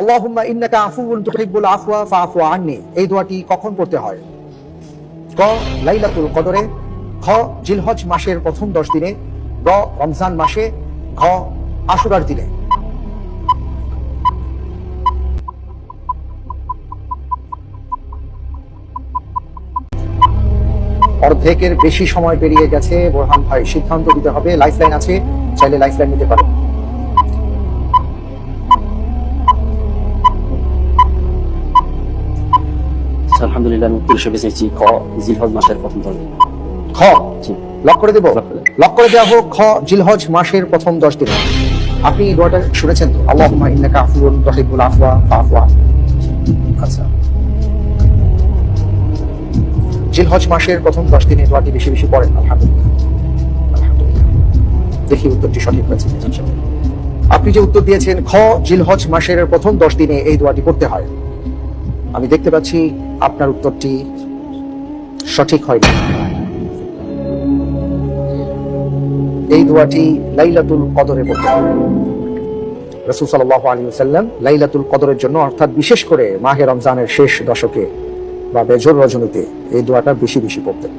আল্লাহুম্মা ইন্নাকা আফুউন তুহিব্বুল আফওয়া ফাআফু আন্নি, এই দোয়াটি কখন পড়তে হয়? ক লাইলাতুল কদরে, খ জিলহজ মাসের প্রথম 10 দিনে, গ রমজান মাসে, ঘ আশুরার দিনে। অর্ধেকের বেশি সময় পেরিয়ে গেছে বোরহান ভাই, সিদ্ধান্ত দিতে হবে। লাইফলাইন আছে, চাইলে লাইফলাইন নিতে পারেন। আলহামদুলিল্লাহ আমি উত্তর হিসেবে চেয়েছি খ জিলহজ মাসের প্রথম 10 দিন। খ লক করে দেব, লক করে দেওয়া হোক। খ জিলহজ মাসের প্রথম 10 দিন। আপনি দোয়াটা শুনেছেন তো? আল্লাহুম্মা ইন্নাকা আফুউন তুহিব্বুল আফওয়া ফাআফু আন্নি। আচ্ছা, জিলহজ মাসের প্রথম 10 দিনে দোয়াটি বেশি বেশি পড়েন। আলহামদুলিল্লাহ, আলহামদুলিল্লাহ। দেখি উত্তরটি সঠিক হয়েছে। আপনি যে উত্তর দিয়েছেন খ জিলহজ মাসের প্রথম 10 দিনে এই দোয়াটি পড়তে হয়, আমি দেখতে পাচ্ছি আপনার উত্তরটি সঠিক হয়নি। এই দোয়াটি লাইলাতুল কদরে পড়তে হয়। রাসূল সাল্লাল্লাহু আলাইহি ওয়াসাল্লাম লাইলাতুল কদরের জন্য, অর্থাৎ বিশেষ করে মাহে রমজানের শেষ দশকে বা বেজর রজনীতে এই দোয়াটা বেশি বেশি পড়তেন।